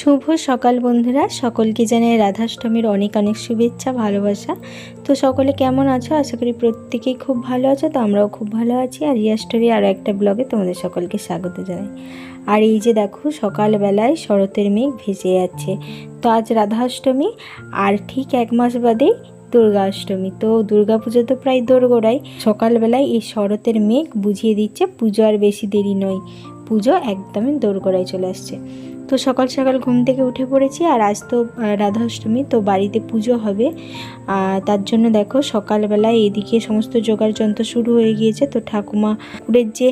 শুভ সকাল বন্ধুরা, সকলকে জানাই রাধাষ্টমীর অনেক অনেক শুভেচ্ছা ভালোবাসা। তো সকলে কেমন আছো? আশা করি প্রত্যেকেই খুব ভালো আছো। তো আমরাও খুব ভালো আছি। আর রিয়া স্টোরি আরও একটা ব্লগে তোমাদের সকলকে স্বাগত জানাই। আর এই যে দেখো, সকালবেলায় শরতের মেঘ ভেসে যাচ্ছে। তো আজ রাধাষ্টমী, আর ঠিক এক মাস বাদেই দুর্গা অষ্টমী। তো দুর্গা পুজো তো প্রায় দোরগোড়ায়। সকালবেলায় এই শরতের মেঘ বুঝিয়ে দিচ্ছে পুজো আর বেশি দেরি নয়, পুজো একদমই দোরগোড়ায় চলে আসছে। তো সকাল সকাল ঘুম থেকে উঠে পড়েছি। আর আজ তো রাধা অষ্টমী, তো বাড়িতে পুজো হবে। তার জন্য দেখো সকালবেলায় এদিকে সমস্ত জোগাড় যন্ত্র শুরু হয়ে গিয়েছে। তো ঠাকুরের যে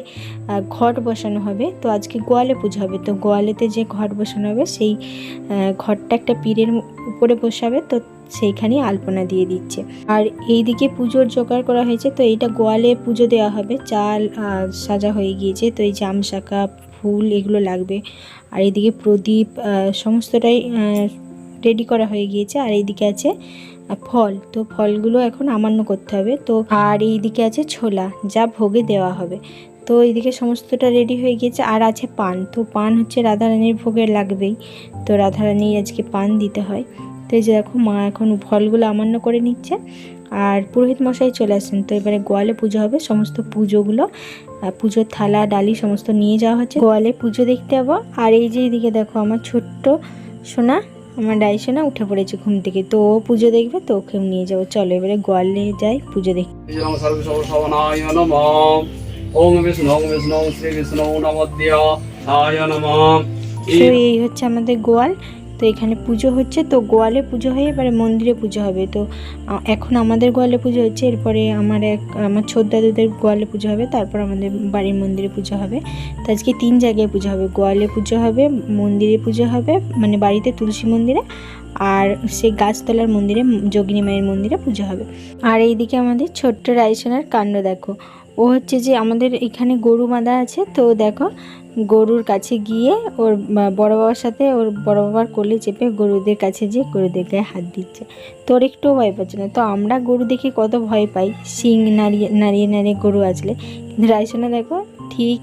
ঘট বসানো হবে, তো আজকে গোয়ালে পুজো হবে। তো গোয়ালেতে যে ঘট বসানো হবে, সেই ঘরটা একটা পীরের উপরে বসাবে। তো সেইখানেই আলপনা দিয়ে দিচ্ছে। আর এইদিকে পুজোর জোগাড় করা হয়েছে। তো এইটা গোয়ালে পুজো দেওয়া হবে। চাল সাজা হয়ে গিয়েছে। তো এই জাম শাঁখা ফুল এগুলো লাগবে। আর এইদিকে প্রদীপ সমস্তটাই রেডি করা হয়ে গিয়েছে। আর এইদিকে আছে ফল, তো ফলগুলো এখন আমান্য করতে হবে। তো আর এইদিকে আছে ছোলা, যা ভোগে দেওয়া হবে। তো এইদিকে সমস্তটা রেডি হয়ে গিয়েছে। আর আছে পান, তো পান হচ্ছে রাধারানীর ভোগে লাগবেই। তো রাধারানী আজকে পান দিতে হয়। তো এই যে দেখো, মা এখন ফলগুলো আমান্য করে নিচ্ছে। আর পুরোহিত মশাই চলে আসছেন। তো এবারে গোয়ালে পুজো হবে। সমস্ত পুজোগুলো, পুজোর থালা ডালি সমস্ত নিয়ে যাওয়া হচ্ছে, গোয়ালে পুজো দেখতে যাবো। আর এই যে এদিকে দেখো, আমার ছোট্ট সোনা, আমার ডাই সোনা উঠে পড়েছে ঘুম থেকে। তো ও পুজো দেখবে, তো ওকে নিয়ে যাবো। চলো এবারে গোয়ালে যাই পুজো দেখতে। তো এই হচ্ছে আমাদের গোয়াল। তো এখানে পুজো হচ্ছে। তো গোয়ালে পুজো হয়ে এবারে মন্দিরে পুজো হবে। তো এখন আমাদের গোয়ালে পুজো হচ্ছে, এরপরে আমার ছোট দাদুদের গোয়ালে পুজো হবে, তারপর আমাদের বাড়ির মন্দিরে পুজো হবে। তো আজকে 3 জায়গায় পুজো হবে, গোয়ালে পুজো হবে, মন্দিরে পুজো হবে, মানে বাড়িতে তুলসী মন্দিরে, আর সেই গাছতলার মন্দিরে যোগিনী মায়ের মন্দিরে পুজো হবে। আর এইদিকে আমাদের ছোট্ট রাইসোনার কাণ্ড দেখো। ও হচ্ছে যে আমাদের এখানে গরু বাঁধা আছে। তো দেখো, গরুর কাছে গিয়ে ওর বড় বাবার সাথে, ওর বড় বাবার কোলে চেপে গরুদের কাছে যেয়ে গরুদের গায়ে হাত দিচ্ছে। তো ওর একটুও ভয় পাচ্ছে না। তো আমরা গরু দেখে কত ভয় পাই, শিং নাড়িয়ে নাড়িয়ে নাড়িয়ে গরু আসলে, কিন্তু রাইসোনা দেখো ঠিক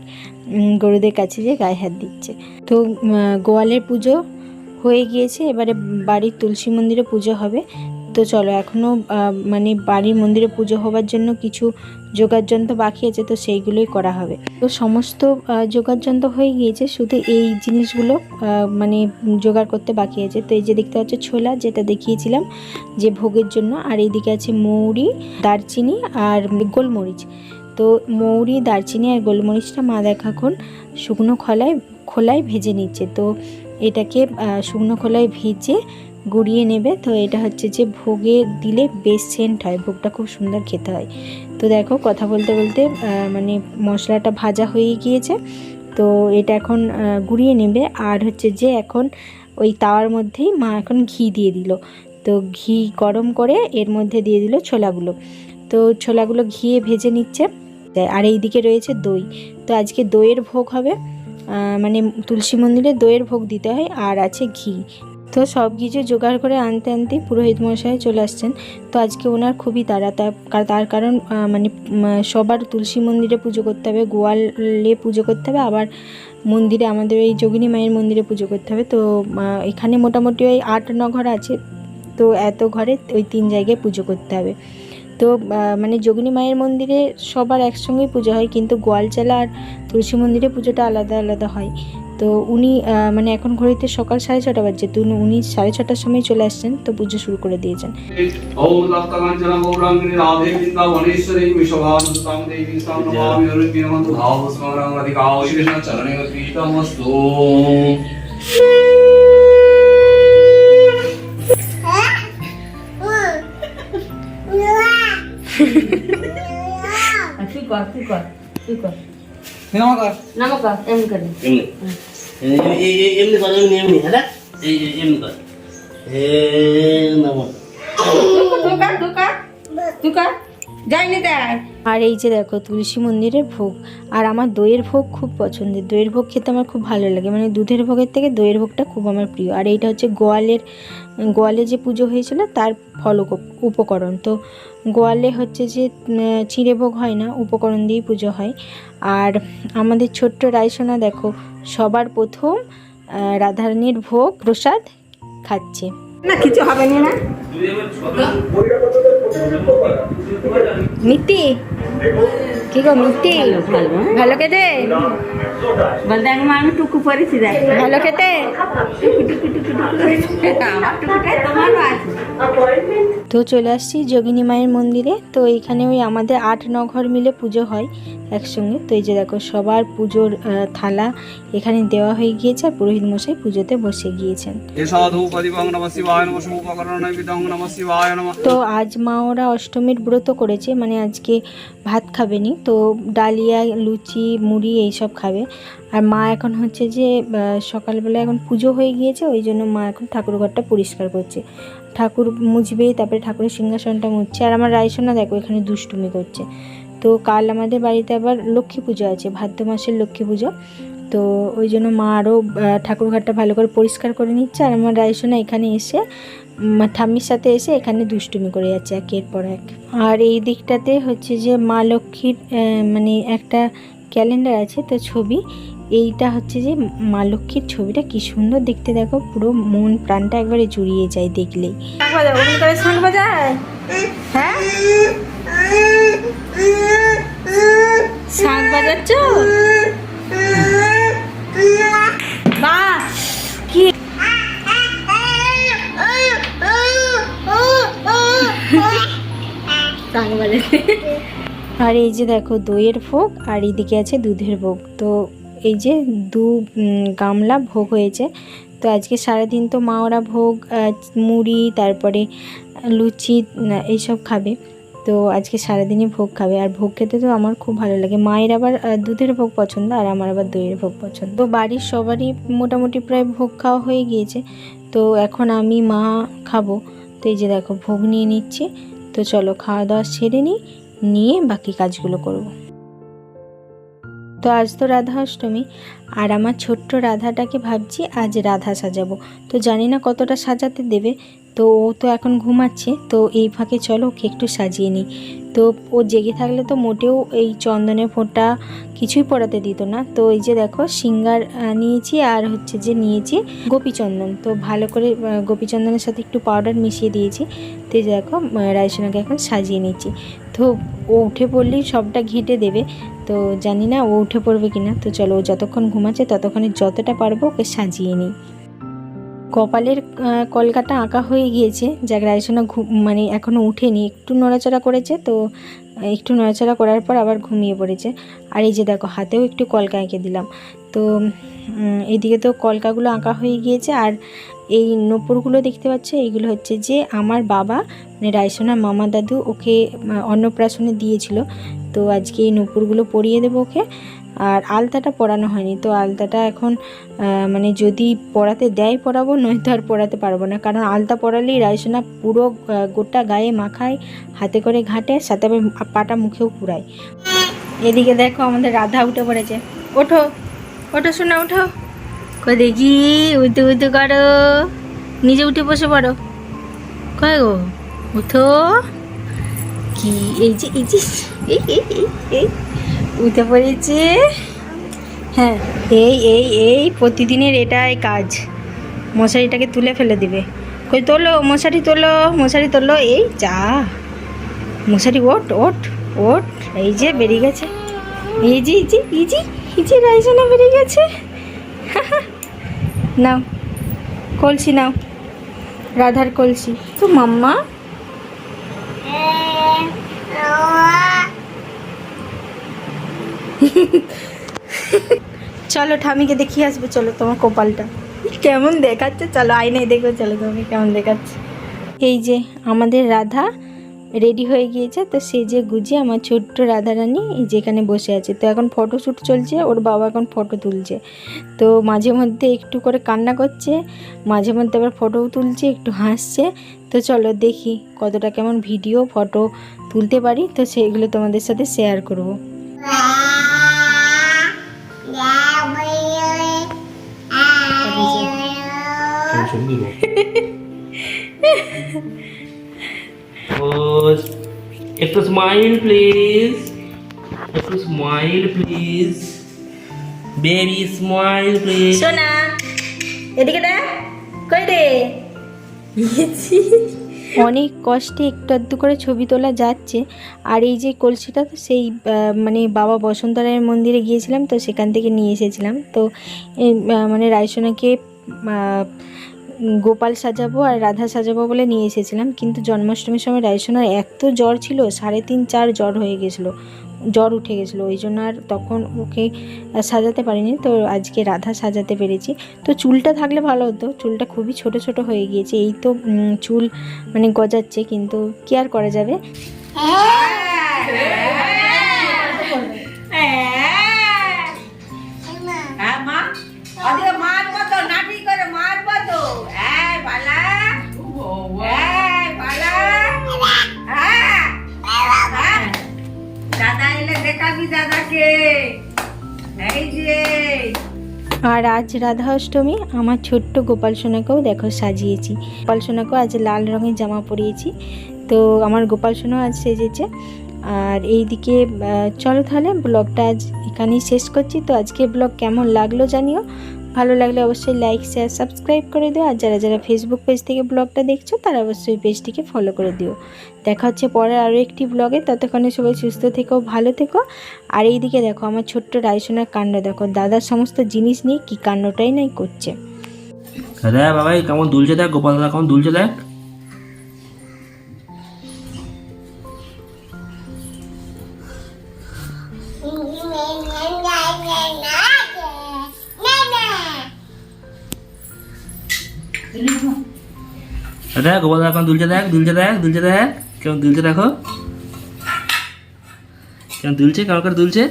গরুদের কাছে যেয়ে গায়ে হাত দিচ্ছে। তো গোয়ালের পুজো হয়ে গিয়েছে, এবারে বাড়ির তুলসী মন্দিরে পুজো হবে। তো চলো, এখনও মানে বাড়ির মন্দিরে পুজো হওয়ার জন্য কিছু জোগাড় যন্ত্র বাকি আছে, তো সেইগুলোই করা হবে। তো সমস্ত জোগাড় যন্ত্র হয়ে গিয়েছে, শুধু এই জিনিসগুলো মানে জোগাড় করতে বাকি আছে। তো এই যে দেখতে পাচ্ছ ছোলা, যেটা দেখিয়েছিলাম যে ভোগের জন্য। আর এইদিকে আছে মৌরি, দারচিনি আর গোলমরিচ। তো মৌরি, দারচিনি আর গোলমরিচটা মা দেখাখন শুকনো খোলায় ভেজে নিচ্ছে। তো এটাকে শুকনো খোলায় ভেজে গুঁড়িয়ে নেবে। তো এটা হচ্ছে যে ভোগে দিলে বেশ সেন্ট হয়, ভোগটা খুব সুন্দর খেতে হয়। তো দেখো, কথা বলতে বলতে মানে মশলাটা ভাজা হয়ে গিয়েছে। তো এটা এখন গুঁড়িয়ে নেবে। আর হচ্ছে যে এখন ওই তাওয়ার মধ্যেই মা এখন ঘি দিয়ে দিল। তো ঘি গরম করে এর মধ্যে দিয়ে দিল ছোলাগুলো। তো ছোলাগুলো ঘিয়ে ভেজে নিচ্ছে। আর এইদিকে রয়েছে দই। তো আজকে দইয়ের ভোগ হবে, মানে তুলসী মন্দিরে দইয়ের ভোগ দিতে হয়। আর আছে ঘি। তো সব কিছু জোগাড় করে আনতে আনতে পুরোহিত মশাই চলে আসছেন। তো আজকে ওনার খুবই তাড়া, তার কারণ মানে সবার তুলসী মন্দিরে পুজো করতে হবে, গোয়ালে পুজো করতে হবে, আবার মন্দিরে আমাদের এই যোগিনী মায়ের মন্দিরে পুজো করতে হবে। তো এখানে মোটামুটি ওই 8-9 ঘর আছে। তো এত ঘরে ওই 3 জায়গায় পুজো করতে হবে। তো মানে যোগিনী মায়ের মন্দিরে সবার একসঙ্গেই পুজো হয়, কিন্তু গোয়ালচালা আর তুলসী মন্দিরে পুজোটা আলাদা আলাদা হয়। তো উনি মানে এখন ঘড়িতে সকাল 6:30 বাজছে। তো উনি 6:30টার সময় চলে আসছেন। তো পুজো শুরু করে দিয়েছেন। আর এই যে দেখো তুলসী মন্দিরের ভোগ। আর আমার দইয়ের ভোগ খুব পছন্দের, দইয়ের ভোগ খেতে আমার খুব ভালো লাগে, মানে দুধের ভোগের থেকে দইয়ের ভোগটা খুব আমার প্রিয়। আর এইটা হচ্ছে গোয়ালে যে পুজো হয়েছিল তার ফল উপকরণ। তো গোয়ালে হচ্ছে যে চিঁড়ে ভোগ হয় না, উপকরণ দিয়েই পুজো হয়। আর আমাদের ছোট্ট রাইসোনা দেখো, সবার প্রথম রাধারানীর ভোগ প্রসাদ খাচ্ছে। না কিছু হবে না। মিত্তি কি গো মিত্তি, ভালো খেতে? বলতে আমি টুকু পরেছি, দেখ ভালো খেতে? আমার টুকুটাই তোমারও আছে। তো চলে আসছি যোগিনী মায়ের মন্দিরে। তো এখানে ওই আমাদের 8-9 ঘর মিলে পুজো হয় একসঙ্গে। তো এই যে দেখো সবার পুজোর থালা এখানে দেওয়া হয়ে গিয়েছে আর পুরোহিত মশাই পুজোতে বসে গিয়েছেন। তো আজ মা ওরা অষ্টমীর ব্রত করেছে, মানে আজকে ভাত খাবেনি, তো ডালিয়া লুচি মুড়ি এইসব খাবে। আর মা এখন হচ্ছে যে সকালবেলা এখন পুজো হয়ে গিয়েছে, ওই জন্য মা এখন ঠাকুর ঘরটা পরিষ্কার করছে। ঠাকুর মুছবে, তারপরে ঠাকুরের সিংহাসনটা মুছছে। আর আমার রাইসোনা দেখো এখানে দুষ্টুমি করছে। তো কাল আমাদের বাড়িতে আবার লক্ষ্মী পুজো আছে, ভাদ্র মাসের লক্ষ্মী পুজো। তো ওই জন্য মা আরও ঠাকুর ঘরটা ভালো করে পরিষ্কার করে নিচ্ছে। আর আমার রাইসোনা এখানে এসে ঠাম্মির সাথে এসে এখানে দুষ্টুমি করে যাচ্ছে একের পর এক। আর এই দিকটাতে হচ্ছে যে মা লক্ষ্মীর মানে একটা ক্যালেন্ডার আছে, তো ছবি এইটা হচ্ছে যে মা লক্ষ্মীর ছবিটা কি সুন্দর দেখতে, দেখো পুরো মন প্রাণটা একবারে জুড়িয়ে যায় দেখলেই। শাঁখ বাজায়, হ্যাঁ শাঁখ বাজাচ্ছ? বাহ কি আর এই যে দেখো দইয়ের ভোগ আর এইদিকে আছে দুধের ভোগ। তো এই যে গামলা ভোগ হয়েছে। তো আজকে সারাদিন তো মা ওরা ভোগ মুড়ি তারপরে লুচি এইসব খাবে। তো আজকে সারাদিনই ভোগ খাবে। আর ভোগ খেতে তো আমার খুব ভালো লাগে। মায়ের আবার দুধের ভোগ পছন্দ আর আমার আবার দইয়ের ভোগ পছন্দ। তো বাড়ির সবারই মোটামুটি প্রায় ভোগ খাওয়া হয়ে গিয়েছে। তো এখন আমি মা খাবো। তো এই যে দেখো ভোগ নিয়ে নিচ্ছি। তো চলো খাওয়া দাওয়া সেরে নিয়ে বাকি কাজগুলো করব। তো আজ তো রাধা অষ্টমী আর আমার ছোট্ট রাধাটাকে ভাবছি আজ রাধা সাজাবো। তো জানি না কতটা সাজাতে দেবে। তো ও তো এখন ঘুমাচ্ছে, তো এই ফাঁকে চলো ওকে একটু সাজিয়ে নিই। তো ও জেগে থাকলে তো মোটেও এই চন্দনের ফোঁটা কিছুই পরাতে দিত না। তো এই যে দেখো সিঙ্গার নিয়েছি আর হচ্ছে যে নিয়েছি গোপীচন্দন। তো ভালো করে গোপীচন্দনের সাথে একটু পাউডার মিশিয়ে দিয়েছি। তো এই যে দেখো রাইসোনাকে এখন সাজিয়ে নিচ্ছি। তো ও উঠে পড়লেই সবটা ঘেঁটে দেবে। তো জানি না ও উঠে পড়বে কিনা। তো চলো ও যতক্ষণ ঘুমাচ্ছে ততক্ষণে যতটা পারবো ওকে সাজিয়ে নিই। কপালের কলকাটা আঁকা হয়ে গিয়েছে। যাক রাইসোনা মানে এখনও উঠেনি, একটু নড়াচড়া করেছে। তো একটু নড়াচড়া করার পর আবার ঘুমিয়ে পড়েছে। আর এই যে দেখো হাতেও একটু কলকা এঁকে দিলাম। তো এইদিকে তো কলকাগুলো আঁকা হয়ে গিয়েছে। আর এই নূপুরগুলো দেখতে পাচ্ছ, এইগুলো হচ্ছে যে আমার বাবা মানে রাইসোনার মামা দাদু ওকে অন্নপ্রাশনে দিয়েছিল। তো আজকে এই নূপুরগুলো পরিয়ে দেবো ওকে। আর আলতাটা পরানো হয়নি। তো আলতাটা এখন মানে যদি পরাতে দেয় পরাবো, নয়তো আর পরাতে পারবো না। কারণ আলতা পরালেই রাইসোনা পুরো গোটা গায়ে মাখায়, হাতে করে ঘাটে, সাথে আবার পাটা মুখেও পুরায়। এদিকে দেখো আমাদের রাধা উঠে পড়েছে। ওঠো ওঠো শোনা, ওঠো কই দেখি, উঠতে উঠতে করো, নিজে উঠে বসে পড়ো। কয় গো উঠো, কি এই যে এই উঠে পড়েছে। হ্যাঁ এই প্রতিদিনের এটাই কাজ, মশারিটাকে তুলে ফেলে দিবে। কই তোলো মশারি, তোলো এই যা মশারি, ওঠ ওঠ ওঠ। এই যে বেরিয়ে গেছে, এই যে রাইসোনা বেরিয়ে গেছে। নাও কলসি নাও, রাধার কলসি। তো মাম্মা চলো ঠামিকে দেখিয়ে আসবে। চলো তোমার কপালটা কেমন দেখাচ্ছে, চলো আয়নায় দেখবে, চলো তোমাকে কেমন দেখাচ্ছে। এই যে আমাদের রাধা রেডি হয়ে গিয়েছে। তো সেজে গুজে আমার ছোট্ট রাধারানী এই যে এখানে বসে আছে। তো এখন ফটোশ্যুট চলছে, ওর বাবা এখন ফটো তুলছে। তো মাঝে মধ্যে একটু করে কান্না করছে, মাঝে মধ্যে আবার ফটোও তুলছে, একটু হাসছে। তো চলো দেখি কতটা কেমন ভিডিও ফটো তুলতে পারি। তো সেইগুলো তোমাদের সাথে শেয়ার করব। একটু স্মাইল প্লিজ, একটু smile please, baby smile please. সোনা এদিকে দেখ, কই রে? অনেক কষ্টে একটু আধটু করে ছবি তোলা যাচ্ছে। আর এই যে কলসিটা তো সেই মানে বাবা বসন্তরায়ের মন্দিরে গিয়েছিলাম, তো সেখান থেকে নিয়ে এসেছিলাম। তো মানে রায়সোনাকে গোপাল সাজাবো আর রাধা সাজাবো বলে নিয়ে এসেছিলাম, কিন্তু জন্মাষ্টমীর সময় রায়সোনার এত জ্বর ছিল, 3.5-4 জ্বর হয়ে গেছিলো, জ্বর উঠে গেছিলো, ওই জন্য আর তখন ওকে সাজাতে পারিনি। তো আজকে রাধা সাজাতে পেরেছি। তো চুলটা থাকলে ভালো হতো, চুলটা খুবই ছোট ছোট হয়ে গিয়েছে। এই তো চুল মানে গজাচ্ছে, কিন্তু কি আর করা যাবে। হ্যাঁ মা, ওদিকে মারবো তো, নাটি করে মারবো তো। এই বালা, এই বালা, হ্যাঁ, হ্যাঁ। দাদা এলে দেখাবি দাদাকে, এই যে। আর আজ রাধা অষ্টমী, আমার ছোট্ট গোপাল সোনাকেও দেখো সাজিয়েছি। গোপাল সোনাকেও আজ লাল রঙের জামা পরিয়েছি। তো আমার গোপাল সোনাও আজ সেজেছে। আর এইদিকে চলো তাহলে ব্লগটা আজ এখানেই শেষ করছি। তো আজকে ব্লগ কেমন লাগলো জানিও, ভালো লাগলে অবশ্যই লাইক শেয়ার সাবস্ক্রাইব করে দিও। আর যারা যারা ফেসবুক পেজ থেকে ব্লগটা দেখছো তারা অবশ্যই পেজটিকে ফলো করে দিও। দেখা হচ্ছে পরে আরও একটি ব্লগে, ততক্ষণে সবাই সুস্থ থেকো, ভালো থেকো। আর এইদিকে দেখো আমার ছোট্ট রায়সোনার কাণ্ড দেখো, দাদার সমস্ত জিনিস নিয়ে কী কাণ্ডটাই নাই করছে। দাদা বাবাই কেমন দুলছে দেখ, গোপাল দাদা কেমন দুলছে দেখ। দাদা গোপাল দাদা কেমন দুলছে দেখ, দুলছে দেখ, দুলছে দেখ, কেমন দুলছে দেখো, কেমন দুলছে, কেমন করে দুলছে।